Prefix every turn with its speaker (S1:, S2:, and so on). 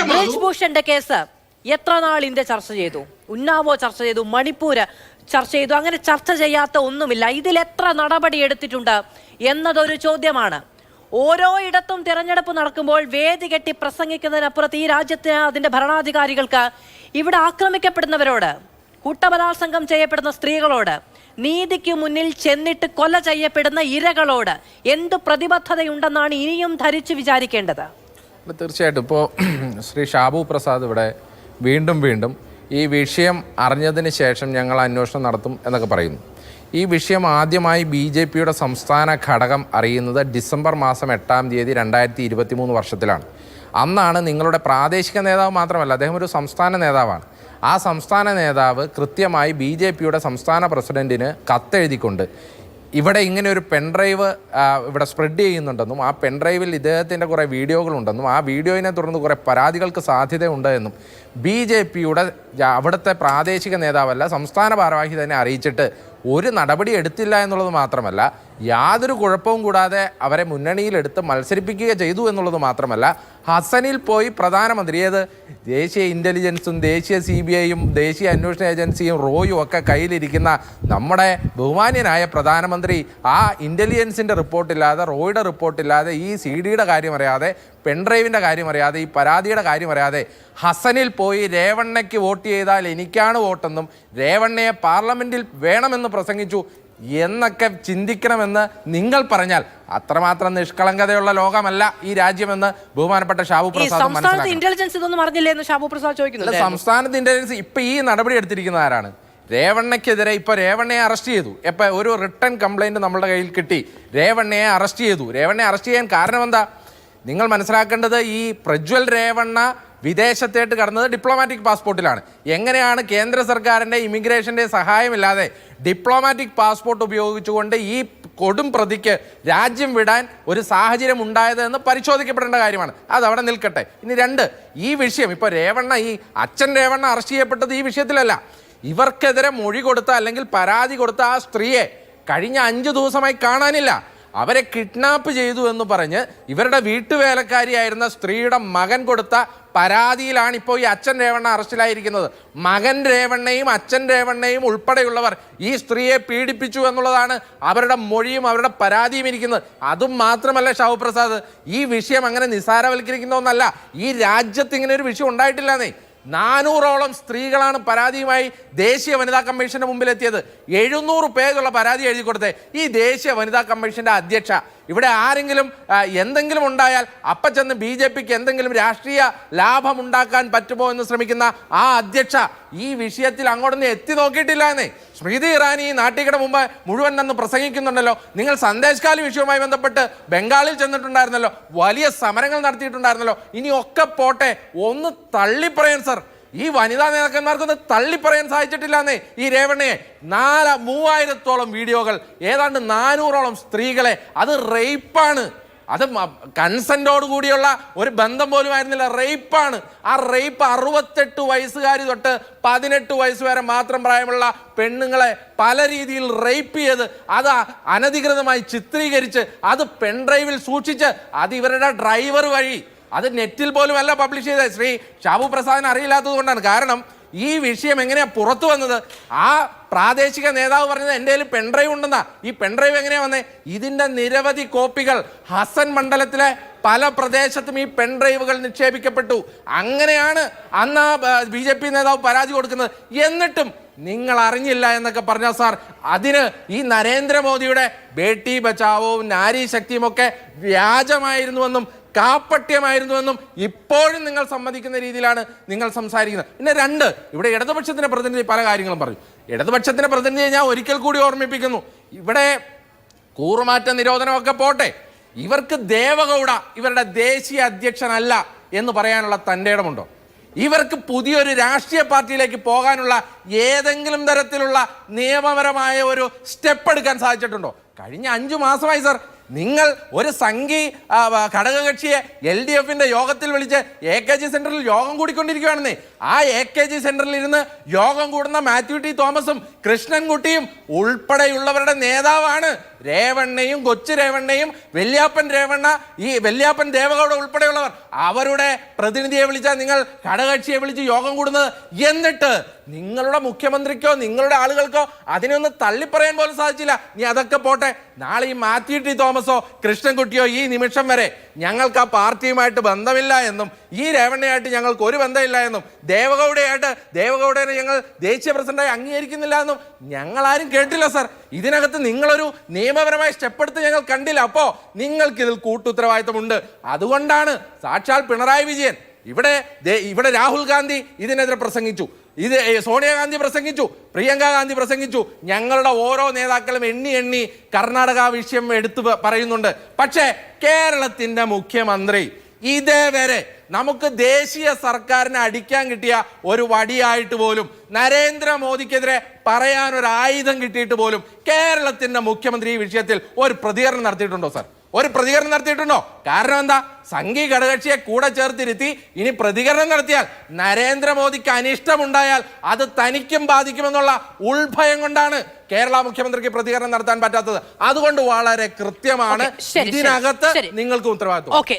S1: ബ്രിജ്ഭൂഷന്റെ case എത്ര നാൾ India ചർച്ച ചെയ്തു? ഉന്നാവോ ചർച്ച ചെയ്തു, മണിപ്പൂര് ചർച്ച ചെയ്തു. അങ്ങനെ ചർച്ച ചെയ്യാത്ത ഒന്നുമില്ല. ഇതിൽ എത്ര നടപടി എടുത്തിട്ടുണ്ട് എന്നതൊരു ചോദ്യമാണ്. ഓരോ ഇടത്തും തിരഞ്ഞെടുപ്പ് നടക്കുമ്പോൾ വേദി കെട്ടി പ്രസംഗിക്കുന്നതിനപ്പുറത്ത് ഈ രാജ്യത്തിന് അതിന്റെ ഭരണാധികാരികൾക്ക് ഇവിടെ ആക്രമിക്കപ്പെടുന്നവരോട്, കൂട്ടബലാത്സംഗം ചെയ്യപ്പെടുന്ന സ്ത്രീകളോട്, നീതിക്ക് മുന്നിൽ ചെന്നിട്ട് കൊല ചെയ്യപ്പെടുന്ന ഇരകളോട് എന്ത് പ്രതിബദ്ധതയുണ്ടെന്നാണ് ഇനിയും ധരിച്ചു വിചാരിക്കേണ്ടത്?
S2: തീർച്ചയായിട്ടും ഇപ്പോൾ ശ്രീ ഷാബു പ്രസാദ് ഇവിടെ വീണ്ടും ഈ വിഷയം അറിഞ്ഞതിന് ശേഷം ഞങ്ങൾ അന്വേഷണം നടത്തും എന്നൊക്കെ പറയുന്നു. ഈ വിഷയം ആദ്യമായി BJPയുടെ സംസ്ഥാന ഘടകം അറിയുന്നത് ഡിസംബർ മാസം 8-ാം തീയതി 2023 വർഷത്തിലാണ്. അന്നാണ് നിങ്ങളുടെ പ്രാദേശിക നേതാവ് മാത്രമല്ല, അദ്ദേഹം ഒരു സംസ്ഥാന നേതാവാണ്. ആ സംസ്ഥാന നേതാവ് കൃത്യമായി BJPയുടെ സംസ്ഥാന പ്രസിഡന്റിന് കത്തെഴുതിക്കൊണ്ട് ഇവിടെ ഇങ്ങനെ ഒരു പെൻഡ്രൈവ് ഇവിടെ സ്പ്രെഡ് ചെയ്യുന്നുണ്ടെന്നും ആ പെൻഡ്രൈവിൽ ഇദ്ദേഹത്തിൻ്റെ കുറേ വീഡിയോകളുണ്ടെന്നും ആ വീഡിയോയിനെ തുടർന്ന് കുറേ പരാതികൾക്ക് സാധ്യതയുണ്ട് എന്നും BJPയുടെ അവിടുത്തെ പ്രാദേശിക നേതാവല്ല സംസ്ഥാന ഭാരവാഹി തന്നെ അറിയിച്ചിട്ട് ഒരു നടപടി എടുത്തില്ല എന്നുള്ളത് മാത്രമല്ല, യാതൊരു കുഴപ്പവും കൂടാതെ അവരെ മുന്നണിയിലെടുത്ത് മത്സരിപ്പിക്കുക ചെയ്തു എന്നുള്ളത് മാത്രമല്ല, ഹസനിൽ പോയി പ്രധാനമന്ത്രി ദേശീയ ഇൻ്റലിജൻസും ദേശീയ CBIയും ദേശീയ അന്വേഷണ ഏജൻസിയും റോയും ഒക്കെ കയ്യിലിരിക്കുന്ന നമ്മുടെ ബഹുമാന്യനായ പ്രധാനമന്ത്രി ആ ഇൻ്റലിജൻസിൻ്റെ റിപ്പോർട്ടില്ലാതെ, റോയുടെ റിപ്പോർട്ടില്ലാതെ, ഈ CD-യുടെ കാര്യം അറിയാതെ, പെൻഡ്രൈവിൻ്റെ കാര്യം അറിയാതെ, ഈ പരാതിയുടെ കാര്യം അറിയാതെ ഹസനിൽ പോയി രേവണ്ണയ്ക്ക് വോട്ട് ചെയ്താൽ എനിക്കാണ് വോട്ടെന്നും രേവണ്ണയെ പാർലമെൻറ്റിൽ വേണമെന്ന് പ്രസംഗിച്ചു എന്നൊക്കെ ചിന്തിക്കണമെന്ന് നിങ്ങൾ പറഞ്ഞാൽ അത്രമാത്രം നിഷ്കളങ്കതയുള്ള ലോകമല്ല ഈ രാജ്യമെന്ന് ബഹുമാനപ്പെട്ട ഷാബു പ്രസാദ് മനസ്സിലാക്കി. സംസ്ഥാനത്ത് ഇന്റലിജൻസ് ഇപ്പൊ ഈ നടപടി എടുത്തിരിക്കുന്ന ആരാണ്? രേവണ്ണയ്ക്കെതിരെ ഇപ്പൊ രേവണ്ണയെ അറസ്റ്റ് ചെയ്തു. ഇപ്പൊ ഒരു റിട്ടേൺ കംപ്ലൈന്റ് നമ്മുടെ കയ്യിൽ കിട്ടി, രേവണ്ണയെ അറസ്റ്റ് ചെയ്തു. രേവണ്ണയെ അറസ്റ്റ് ചെയ്യാൻ കാരണം എന്താ? നിങ്ങൾ മനസ്സിലാക്കേണ്ടത്, ഈ പ്രജ്വൽ രേവണ്ണ വിദേശത്തേട്ട് കടന്നത് ഡിപ്ലോമാറ്റിക് പാസ്പോർട്ടിലാണ്. എങ്ങനെയാണ് കേന്ദ്ര സർക്കാരിൻ്റെ ഇമിഗ്രേഷൻ്റെ സഹായമില്ലാതെ ഡിപ്ലോമാറ്റിക് പാസ്പോർട്ട് ഉപയോഗിച്ചുകൊണ്ട് ഈ കൊടും പ്രതിക്ക് രാജ്യം വിടാൻ ഒരു സാഹചര്യം ഉണ്ടായതെന്ന് പരിശോധിക്കപ്പെടേണ്ട കാര്യമാണ്. അതവിടെ നിൽക്കട്ടെ. ഇനി ഈ വിഷയം ഇപ്പോൾ ഈ അച്ഛൻ രേവണ്ണ അറസ്റ്റ് ചെയ്യപ്പെട്ടത് ഈ വിഷയത്തിലല്ല. ഇവർക്കെതിരെ മൊഴി കൊടുത്ത അല്ലെങ്കിൽ പരാതി കൊടുത്ത ആ സ്ത്രീയെ കഴിഞ്ഞ 5 ദിവസമായി കാണാനില്ല. അവരെ കിഡ്നാപ്പ് ചെയ്തു എന്ന് പറഞ്ഞ് ഇവരുടെ വീട്ടുവേലക്കാരിയായിരുന്ന സ്ത്രീയുടെ മകൻ കൊടുത്ത പരാതിയിലാണ് ഇപ്പോൾ ഈ അച്ഛൻ രേവണ്ണ അറസ്റ്റിലായിരിക്കുന്നത്. മകൻ രേവണ്ണയും അച്ഛൻ രേവണ്ണയും ഉൾപ്പെടെയുള്ളവർ ഈ സ്ത്രീയെ പീഡിപ്പിച്ചു എന്നുള്ളതാണ് അവരുടെ മൊഴിയും അവരുടെ പരാതിയും ഇരിക്കുന്നത്. അതും മാത്രമല്ല ഷാബു പ്രസാദ്, ഈ വിഷയം അങ്ങനെ നിസ്സാരവൽക്കരിക്കുന്ന ഒന്നല്ല. ഈ രാജ്യത്ത് ഇങ്ങനെ ഒരു വിഷയം ഉണ്ടായിട്ടില്ലെന്നേ. 400ഓളം സ്ത്രീകളാണ് പരാതിയുമായി ദേശീയ വനിതാ കമ്മീഷന്റെ മുമ്പിലെത്തിയത്. 700 പേജുള്ള പരാതി എഴുതി കൊടുത്തേ ഈ ദേശീയ വനിതാ കമ്മീഷന്റെ അധ്യക്ഷ. ഇവിടെ ആരെങ്കിലും എന്തെങ്കിലും ഉണ്ടായാൽ അപ്പം ചെന്ന് BJPക്ക് എന്തെങ്കിലും രാഷ്ട്രീയ ലാഭം ഉണ്ടാക്കാൻ പറ്റുമോ എന്ന് ശ്രമിക്കുന്ന ആ അധ്യക്ഷ ഈ വിഷയത്തിൽ അങ്ങോട്ടൊന്നും എത്തി നോക്കിയിട്ടില്ല എന്നേ. സ്മൃതി ഇറാനി ഈ നാട്ടികയുടെ മുമ്പ് മുഴുവൻ നിന്ന് പ്രസംഗിക്കുന്നുണ്ടല്ലോ. നിങ്ങൾ സന്ദേശകാലി വിഷയവുമായി ബന്ധപ്പെട്ട് ബംഗാളിൽ ചെന്നിട്ടുണ്ടായിരുന്നല്ലോ, വലിയ സമരങ്ങൾ നടത്തിയിട്ടുണ്ടായിരുന്നല്ലോ. ഇനി ഒക്കെ പോട്ടെ, ഒന്ന് തള്ളിപ്പറയാൻ സർ, ഈ വനിതാ നേതാക്കന്മാർക്കൊന്ന് തള്ളിപ്പറയാൻ സാധിച്ചിട്ടില്ലാന്നേ ഈ രേവണ്ണയെ. 3000-ഓളം വീഡിയോകൾ, ഏതാണ്ട് 400ഓളം സ്ത്രീകളെ, അത് റേപ്പാണ്. അത് കൺസെന്റോട് കൂടിയുള്ള ഒരു ബന്ധം പോലും ആയിരുന്നില്ല, റേപ്പാണ്. ആ റേപ്പ് 68 വയസ്സുകാരി തൊട്ട് 18 വയസ്സ് വരെ മാത്രം പ്രായമുള്ള പെണ്ണുങ്ങളെ പല രീതിയിൽ റേപ്പ് ചെയ്ത് അത് അനധികൃതമായി ചിത്രീകരിച്ച് അത് പെൻഡ്രൈവിൽ സൂക്ഷിച്ച് അത് ഇവരുടെ ഡ്രൈവർ വഴി അത് നെറ്റിൽ പോലും അല്ല പബ്ലിഷ് ചെയ്തത്. ശ്രീ ഷാബു പ്രസാദിന് അറിയില്ലാത്തത് കൊണ്ടാണ്. കാരണം ഈ വിഷയം എങ്ങനെയാ പുറത്തു വന്നത്? ആ പ്രാദേശിക നേതാവ് പറഞ്ഞത് എൻ്റെ കയ്യിൽ പെൻഡ്രൈവ് ഉണ്ടെന്നാ. ഈ പെൻഡ്രൈവ് എങ്ങനെയാ വന്നേ? ഇതിൻ്റെ നിരവധി കോപ്പികൾ ഹസൻ മണ്ഡലത്തിലെ പല പ്രദേശത്തും ഈ പെൻഡ്രൈവുകൾ നിക്ഷേപിക്കപ്പെട്ടു. അങ്ങനെയാണ് അന്ന് BJP നേതാവ് പരാതി കൊടുക്കുന്നത്. എന്നിട്ടും നിങ്ങൾ അറിഞ്ഞില്ല എന്നൊക്കെ പറഞ്ഞാൽ സാർ, അതിന് ഈ നരേന്ദ്രമോദിയുടെ ബേട്ടി ബച്ചാവോവും നാരി ശക്തിയും ഒക്കെ വ്യാജമായിരുന്നുവെന്നും കാപ്പട്യമായിരുന്നുവെന്നും ഇപ്പോഴും നിങ്ങൾ സമ്മതിക്കുന്ന രീതിയിലാണ് നിങ്ങൾ സംസാരിക്കുന്നത്. പിന്നെ ഇവിടെ ഇടതുപക്ഷത്തിന്റെ പ്രതിനിധി പല കാര്യങ്ങളും പറഞ്ഞു. ഇടതുപക്ഷത്തിന്റെ പ്രതിനിധിയെ ഞാൻ ഒരിക്കൽ കൂടി ഓർമ്മിപ്പിക്കുന്നു, ഇവിടെ കൂറുമാറ്റ നിരോധനമൊക്കെ പോട്ടെ, ഇവർക്ക് ദേവഗൗഡ ഇവരുടെ ദേശീയ അധ്യക്ഷനല്ല എന്ന് പറയാനുള്ള തൻ്റെ ഇടമുണ്ടോ? ഇവർക്ക് പുതിയൊരു രാഷ്ട്രീയ പാർട്ടിയിലേക്ക് പോകാനുള്ള ഏതെങ്കിലും തരത്തിലുള്ള നിയമപരമായ ഒരു സ്റ്റെപ്പ് എടുക്കാൻ സാധിച്ചിട്ടുണ്ടോ? കഴിഞ്ഞ 5 മാസമായി സർ നിങ്ങൾ ഒരു സംഘി ഘടകകക്ഷിയെ LDFന്റെ യോഗത്തിൽ വിളിച്ച് AKG സെന്ററിൽ യോഗം കൂടിക്കൊണ്ടിരിക്കുകയാണെന്നേ. ആ AKG സെന്ററിൽ ഇരുന്ന് യോഗം കൂടുന്ന മാത്യു ടി തോമസും കൃഷ്ണൻകുട്ടിയും ഉൾപ്പെടെയുള്ളവരുടെ നേതാവാണ് രേവണ്ണയും കൊച്ചു രേവണ്ണയും വെല്യാപ്പൻ രേവണ്ണ, ഈ വെല്യാപ്പൻ ദേവഗൌഡ ഉൾപ്പെടെയുള്ളവർ അവരുടെ പ്രതിനിധിയെ വിളിച്ചാൽ നിങ്ങൾ ഘടകകക്ഷിയെ വിളിച്ച് യോഗം കൂടുന്നത്. എന്നിട്ട് നിങ്ങളുടെ മുഖ്യമന്ത്രിക്കോ നിങ്ങളുടെ ആളുകൾക്കോ അതിനൊന്ന് തള്ളിപ്പറയാൻ പോലും സാധിച്ചില്ല. നീ അതൊക്കെ പോട്ടെ, നാളെ ഈ മാത്യു ടി തോമസോ കൃഷ്ണൻകുട്ടിയോ ഈ നിമിഷം വരെ ഞങ്ങൾക്ക് ആ പാർട്ടിയുമായിട്ട് ബന്ധമില്ല എന്നും ഈ രേവണ്ണയായിട്ട് ഞങ്ങൾക്ക് ഒരു ബന്ധമില്ല എന്നും ദേവഗൌഡനെ ഞങ്ങൾ ദേശീയ പ്രസിഡന്റായി അംഗീകരിക്കുന്നില്ല എന്നും ഞങ്ങളാരും കേട്ടില്ല സാർ. ഇതിനകത്ത് നിങ്ങളൊരു നിയമപരമായ സ്റ്റെപ്പ് എടുത്ത് ഞങ്ങൾ കണ്ടില്ല. അപ്പോൾ നിങ്ങൾക്ക് ഇതിൽ കൂട്ടുത്തരവാദിത്തമുണ്ട്. അതുകൊണ്ടാണ് സാക്ഷാൽ പിണറായി വിജയൻ ഇവിടെ രാഹുൽ ഗാന്ധി ഇതിനെതിരെ പ്രസംഗിച്ചു, ഇത് സോണിയാഗാന്ധി പ്രസംഗിച്ചു, പ്രിയങ്ക ഗാന്ധി പ്രസംഗിച്ചു, ഞങ്ങളുടെ ഓരോ നേതാക്കളും എണ്ണി കർണാടക വിഷയം എടുത്തു പറയുന്നുണ്ട്. പക്ഷേ കേരളത്തിന്റെ മുഖ്യമന്ത്രി ഇതേവരെ നമുക്ക് ദേശീയ സർക്കാരിനെ അടിക്കാൻ കിട്ടിയ ഒരു വടിയായിട്ട് പോലും, നരേന്ദ്രമോദിക്കെതിരെ പറയാനൊരു ആയുധം കിട്ടിയിട്ട് പോലും കേരളത്തിന്റെ മുഖ്യമന്ത്രി ഈ വിഷയത്തിൽ ഒരു പ്രതികരണം നടത്തിയിട്ടുണ്ടോ സാർ? ഒരു പ്രതികരണം നടത്തിയിട്ടുണ്ടോ? കാരണം എന്താ? സംഘി ഘടകകക്ഷിയെ കൂടെ ചേർത്തിരുത്തി ഇനി പ്രതികരണം നടത്തിയാൽ നരേന്ദ്രമോദിക്ക് അനിഷ്ടമുണ്ടായാൽ അത് തനിക്കും ബാധിക്കുമെന്നുള്ള ഉൾഭയം കൊണ്ടാണ് കേരള മുഖ്യമന്ത്രിക്ക് പ്രതികരണം നടത്താൻ പറ്റാത്തത്. അതുകൊണ്ട് വളരെ കൃത്യമാണ്, ഇതിനകത്ത് നിങ്ങൾക്ക് ഉത്തരവാദിത്വം.